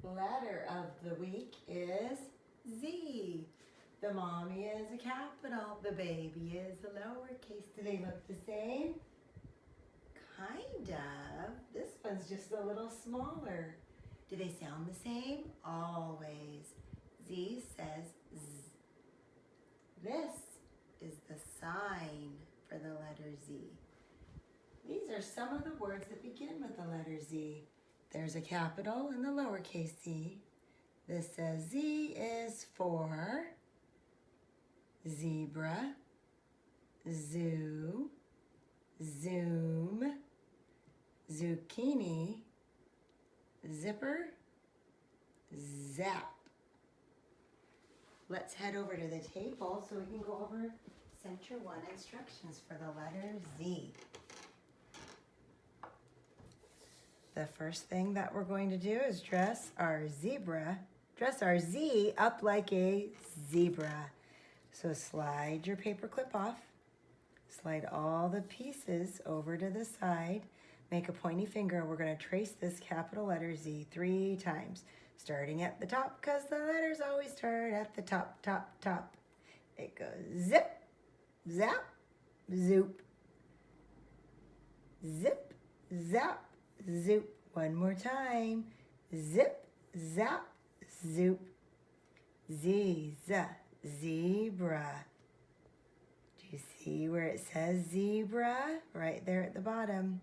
Letter of the week is Z. The mommy is a capital. The baby is a lowercase. Do they look the same? Kind of. This one's just a little smaller. Do they sound the same? Always. Z says Z. This is the sign for the letter Z. These are some of the words that begin with the letter Z. There's a capital and the lowercase z. This says Z is for zebra, zoo, zoom, zucchini, zipper, zap. Let's head over to the table so we can go over Center 1 instructions for the letter Z. The first thing that we're going to do is dress our Z up like a zebra. So slide your paper clip off, slide all the pieces over to the side, make a pointy finger. We're going to trace this capital letter Z 3 times, starting at the top because the letters always start at the top, top, top. It goes zip, zap, zoop, zip, zap, zoop. One more time. Zip, zap, zoop. Z, zebra. Do you see where it says zebra? Right there at the bottom.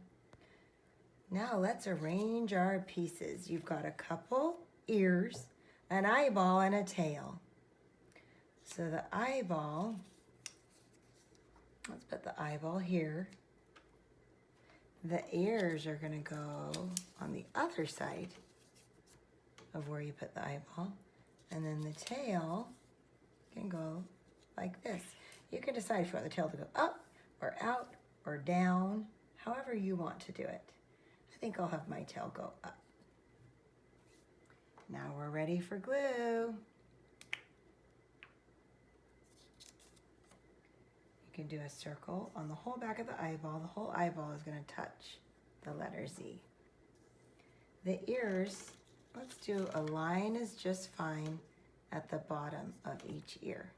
Now let's arrange our pieces. You've got a couple ears, an eyeball, and a tail. So the eyeball, let's put the eyeball here. The ears are going to go on the other side of where you put the eyeball. And then the tail can go like this. You can decide if you want the tail to go up or out or down, however you want to do it. I think I'll have my tail go up. Now we're ready for glue. You can do a circle on the whole back of the eyeball. The whole eyeball is going to touch the letter Z. The ears, let's do a line is just fine at the bottom of each ear.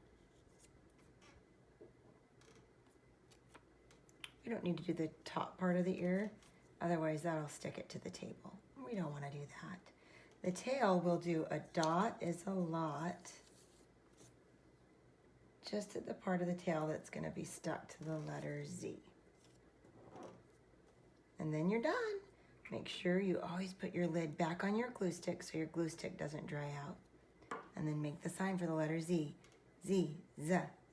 We don't need to do the top part of the ear, otherwise that'll stick it to the table. We don't want to do that. The tail, we'll do a dot is a lot, just at the part of the tail that's going to be stuck to the letter Z. And then you're done. Make sure you always put your lid back on your glue stick so your glue stick doesn't dry out. And then make the sign for the letter Z. Z,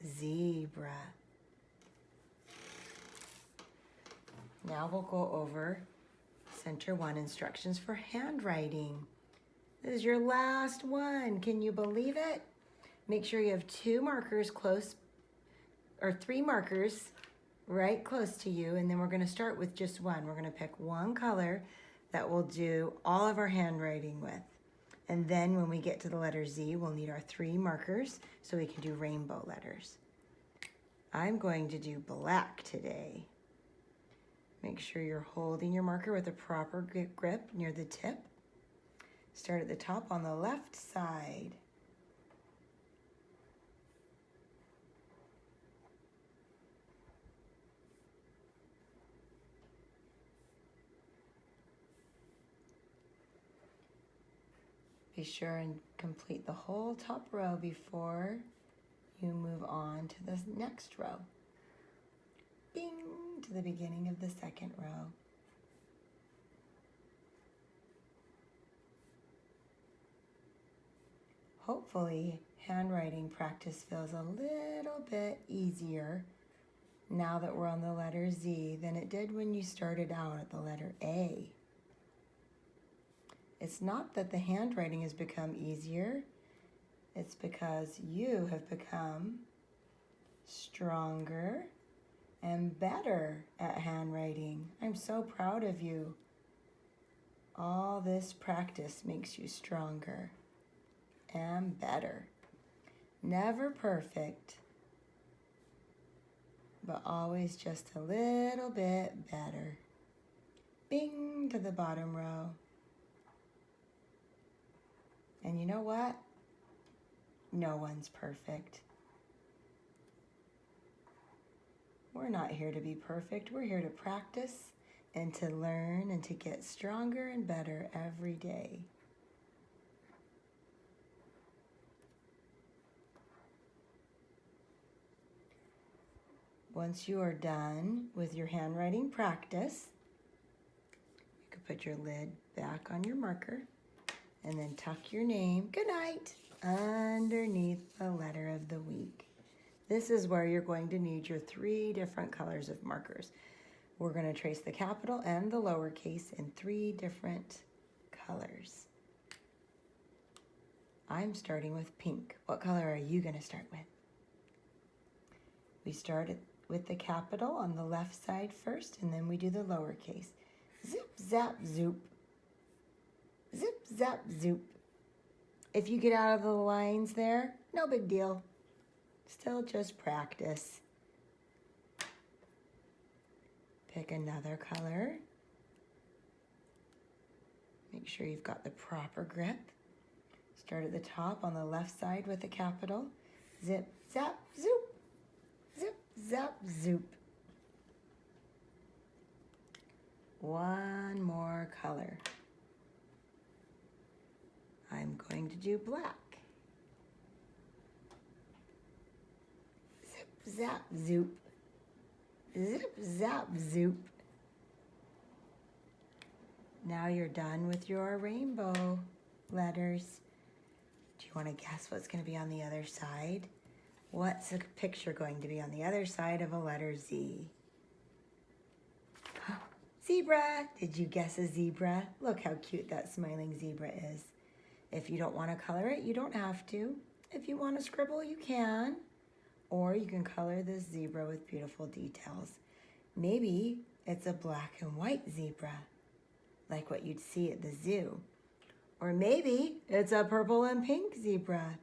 zebra. Now we'll go over Center 1 instructions for handwriting. This is your last one. Can you believe it? Make sure you have 2 markers close, or 3 markers right close to you, and then we're going to start with just one. We're going to pick one color that we'll do all of our handwriting with. And then when we get to the letter Z, we'll need our 3 markers so we can do rainbow letters. I'm going to do black today. Make sure you're holding your marker with a proper grip near the tip. Start at the top on the left side. Be sure and complete the whole top row before you move on to the next row. Bing, to the beginning of the second row. Hopefully, handwriting practice feels a little bit easier now that we're on the letter Z than it did when you started out at the letter A. It's not that the handwriting has become easier, it's because you have become stronger and better at handwriting. I'm so proud of you. All this practice makes you stronger and better. Never perfect, but always just a little bit better. Bing, to the bottom row. And you know what? No one's perfect. We're not here to be perfect. We're here to practice and to learn and to get stronger and better every day. Once you are done with your handwriting practice, you can put your lid back on your marker and then tuck your name, good night, underneath the letter of the week. This is where you're going to need your 3 different colors of markers. We're going to trace the capital and the lowercase in 3 different colors. I'm starting with pink. What color are you going to start with? We started with the capital on the left side first, and then we do the lowercase. Zip, zap, zoop. Zip, zap, zoop. If you get out of the lines there, no big deal. Still just practice. Pick another color. Make sure you've got the proper grip. Start at the top on the left side with the capital. Zip, zap, zoop. Zip, zap, zoop. One more color. I'm going to do black. Zip, zap, zoop. Zip, zap, zoop. Now you're done with your rainbow letters. Do you want to guess what's going to be on the other side? What's the picture going to be on the other side of a letter Z? Zebra! Did you guess a zebra? Look how cute that smiling zebra is. If you don't want to color it, you don't have to. If you want to scribble, you can. Or you can color this zebra with beautiful details. Maybe it's a black and white zebra, like what you'd see at the zoo. Or maybe it's a purple and pink zebra.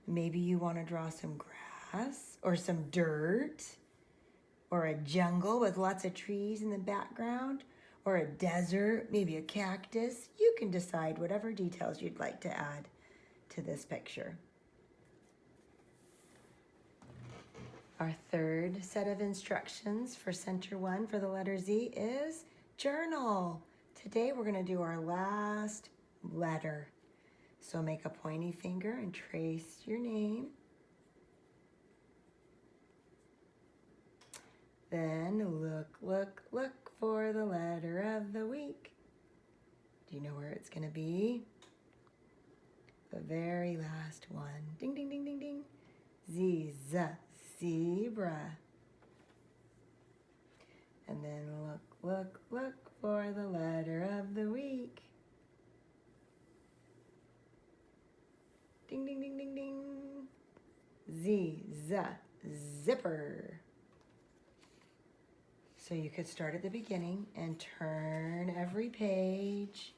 Maybe you want to draw some grass or some dirt or a jungle with lots of trees in the background or a desert, maybe a cactus. You can decide whatever details you'd like to add to this picture. Our third set of instructions for Center 1 for the letter Z is journal. Today we're going to do our last letter. So make a pointy finger and trace your name. Then look for the letter of the week. Do you know where it's going to be? The very last one. Ding, ding, ding, ding, ding. Z, zebra. And then look for the letter of the week. Ding, ding, ding, ding, ding. Z, zipper. So you could start at the beginning and turn every page.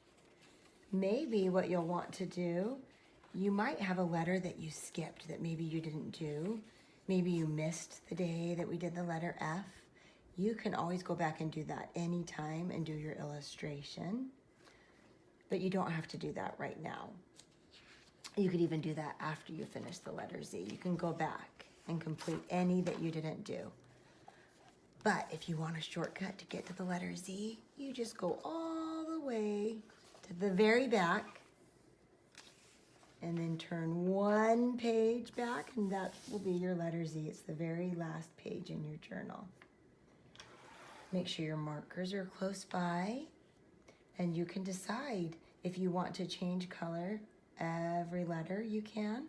Maybe what you'll want to do, you might have a letter that you skipped that maybe you didn't do. Maybe you missed the day that we did the letter F. You can always go back and do that anytime and do your illustration. But you don't have to do that right now. You could even do that after you finish the letter Z. You can go back and complete any that you didn't do. But if you want a shortcut to get to the letter Z, you just go all the way to the very back and then turn one page back, and that will be your letter Z. It's the very last page in your journal. Make sure your markers are close by, and you can decide if you want to change color every letter, you can.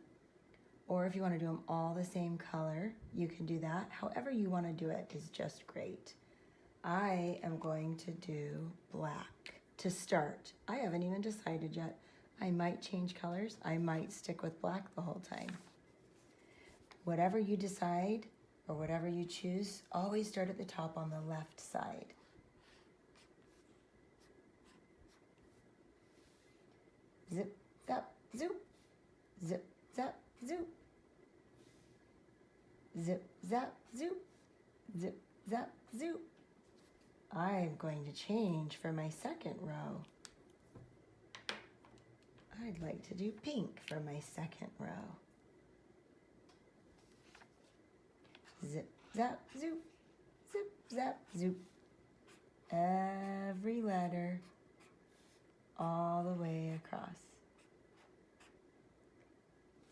Or if you want to do them all the same color, you can do that. However you want to do it is just great. I am going to do black to start. I haven't even decided yet. I might change colors. I might stick with black the whole time. Whatever you decide or whatever you choose, always start at the top on the left side. Zip, zap, zoop. Zip, zap, zoop. Zip, zap, zoop. Zip, zap, zoop. I'm going to change for my second row. I'd like to do pink for my second row. Zip, zap, zoop, zip, zap, zoop. Every letter all the way across.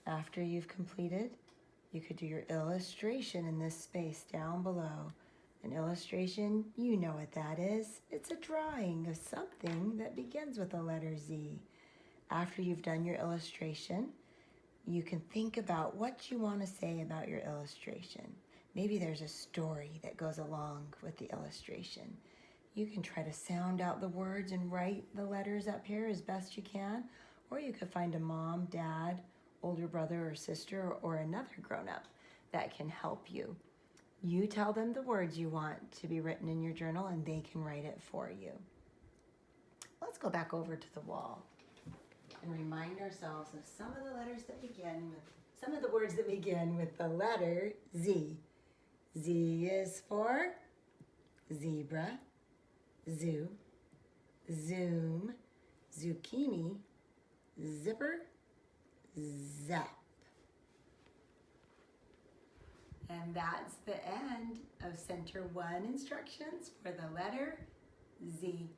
After you've completed, you could do your illustration in this space down below. An illustration, you know what that is. It's a drawing of something that begins with the letter Z. After you've done your illustration, you can think about what you want to say about your illustration. Maybe there's a story that goes along with the illustration. You can try to sound out the words and write the letters up here as best you can, or you could find a mom, dad, older brother or sister, or another grown-up that can help you. You tell them the words you want to be written in your journal and they can write it for you. Let's go back over to the wall and remind ourselves of some of the words that begin with the letter Z. Z is for zebra, zoo, zoom, zucchini, zipper, zap. And that's the end of Center 1 instructions for the letter Z.